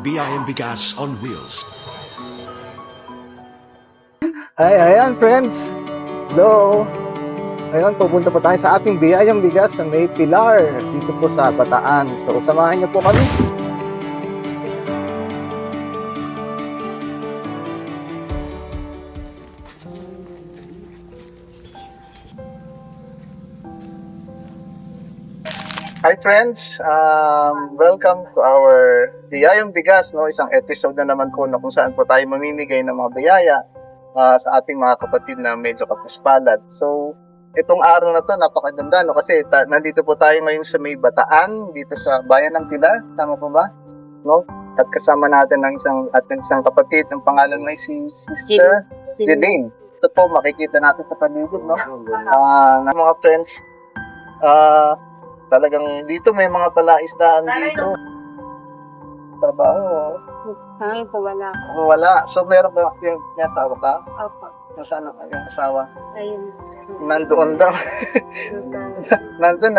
BIM Bigas on Wheels. Ayan friends. Hello. Ngayon, pupunta po tayo sa ating biyayang bigas sa May Pilar, dito po sa Bataan. So, samahan niyo po kami. Hi friends, welcome to our Biyayang Bigas, no? Isang episode na naman po na kung saan po tayo mamimigay ng mga biyaya sa ating mga kapatid na medyo kapuspalad. So, itong araw na to napakaganda, no? Kasi nandito po tayo ngayon sa May Bataan, dito sa Bayan ng Pilar, tama po ba? No? At kasama natin ang isang kapatid ng pangalan ay si Sister Jeline. Ito po makikita natin sa paligid, no? Ng mga friends, talagang dito may mga palaisdaan dito. Trabaho. Ngayon po wala. Wala. So meron ba yung asawa ka? Opo. Nasaan ang yung asawa? Ayun. Nandoon daw. Nandoon,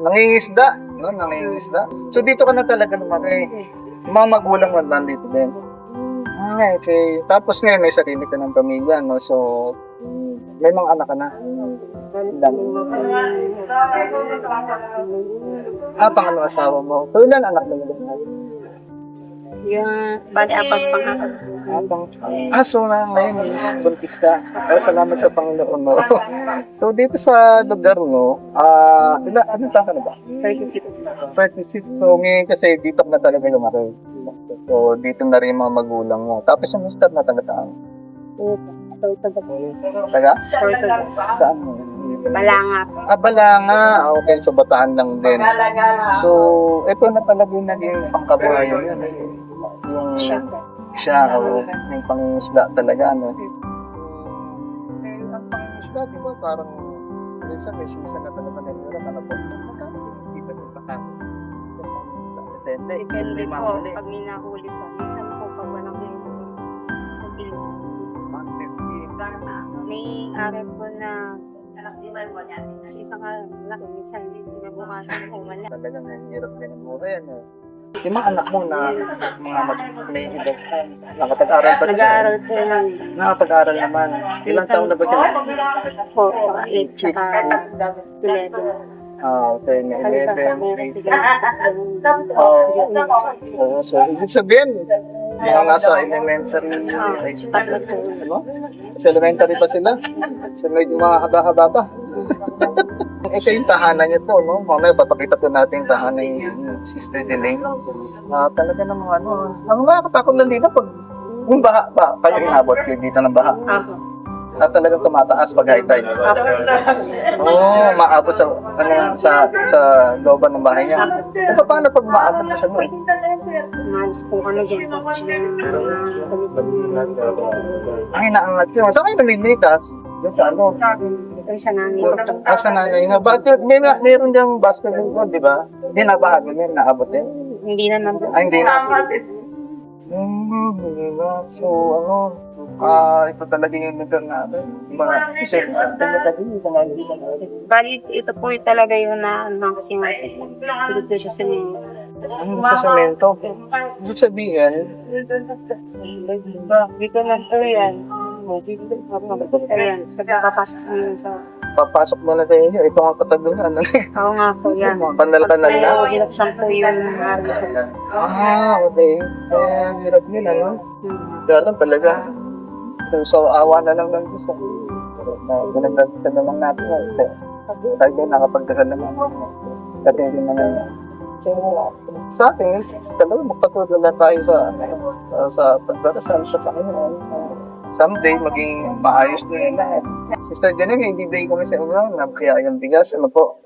nangingisda. No? Nangingisda. So dito ka na talaga lumaki. Yung mga magulang mo nandito din. Okay. Tapos ngayon may sarili ka ng pamilya. No? So may mga anak ka na. Pangalawang asawa mo. So, ilan anak mo yun? Yung bali apat pangalan. So na ngayon is buntis ka. Salamat sa Panginoon mo. So, dito sa lugar mo, anong taon ka na ba? 36. So, ngayon kasi dito na talaga lumaki. So, dito na rin yung mga magulang mo. Tapos yung mister na taga-taan. Taga? Saan mo? Balanga. Balanga. Okay, so Bataan lang din. So, ito na talaga yung naging pangkabuhayan yun. Yung siya, yung pangisda talaga, no? Ang pangisda, di ba, parang minsan may season na talaga na yun, ano po? Magkano yung iba yung pakano? Depende po pag may nahuli po. Minsan po pag walang may araw po na kasi isang laki, minsan pinabukasan po wala. Talagang hirap din ang buhay, ano? Yung mga anak mo na mga may edad, nakapag-aral pa sila? Nag-aaral po lang. Nakapag-aral naman. Ilang taon na ba sila? Po, 8 tsaka 11. Okay, may Kalipas 11, 8. ako. So, ibig sabihin, mga nasa elementary, high school, ano? Sa elementary pa sila? So, medyo mga haba-haba pa. Ito yung tahanan niyo po, no? Mamaya papakita po natin yung tahanan ni Sister Jeline. Talaga ng mga ano, ang nakakatakot lang dito pag yung baha ba, kayo inabot kayo dito ng baha. Talagang tumataas pag high tide. Maabot sa looban ng bahay niya. Paano pag maabot na sa loob? Malas po kami dyan. Ang inaangat yun. Saan kayo namilikas? Doon sa ano? Ito sa namin. Sa nanay nga. Bakit? Meron diyang basketball, di ba? Hindi nabahagi niya, naabot din. Hindi na naman. Hindi na. So, ito talaga yung lugar natin. Mga sisip. Bali, ito po yung talaga yung kasi nga. Dito siya sa Sa semento. Ibig sabihin, dito lang po yan. Ayan, sa papasok mo yun sa... papasok mo na sa inyo. Ito ang katagunan. Oo nga po yan. Kanal-kanal na. Pero binuksan po yun. Okay. Hirap yun, ano? Kaya lang talaga. So, awa na lang ng gusto. Ginagdagdag naman natin. Tayo nakapagdagan naman. Kasi hindi naman. So, sa atin, talaga magpatuloy na tayo sa pagdarasal sa Panginoon. Someday, maging maayos na yun lahat. Sister Jeline, ibibigay kami sa inyo ng biyayang bigas. Ito po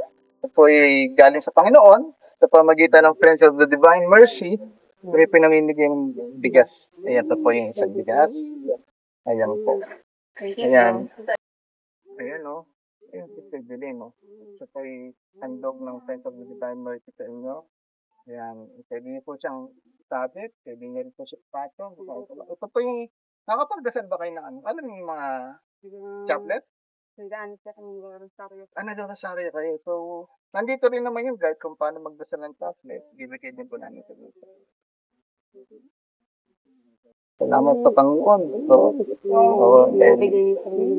ay galing sa Panginoon sa pamagitan ng Friends of the Divine Mercy. May pinamimigay ng bigas. Ayan, ito po yung isang bigas. Ayan po. Ayan. Ayan, no? Ayan, Sister Jeline, no? Ito po ay handog ng Friends of the Divine Mercy sa inyo. Ayan. Pwede niyo po siyang sabit. Pwede niyo rin po siya patong. Ito po yung nakapagdasal ba kayo ng ano? Ano yung mga chaplet? Nag-rosaryo kayo. So, nandito rin naman yung guide kung paano magdasal ng chaplet. Bibigay din po namin sa dito. Salamat sa Panginoon. Nabigay niyo sa amin.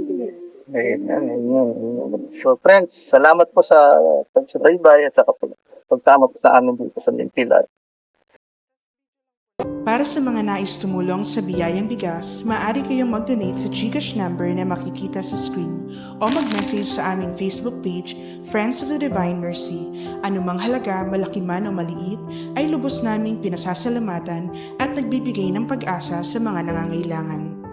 So friends, salamat po sa pagsubaybay at saka pagsama po sa amin dito sa Lintilan. Para sa mga nais tumulong sa Biyayang Bigas, maaari kayong mag-donate sa GCash number na makikita sa screen o mag-message sa aming Facebook page, Friends of the Divine Mercy. Anumang halaga, malaki man o maliit, ay lubos naming pinasasalamatan at nagbibigay ng pag-asa sa mga nangangailangan.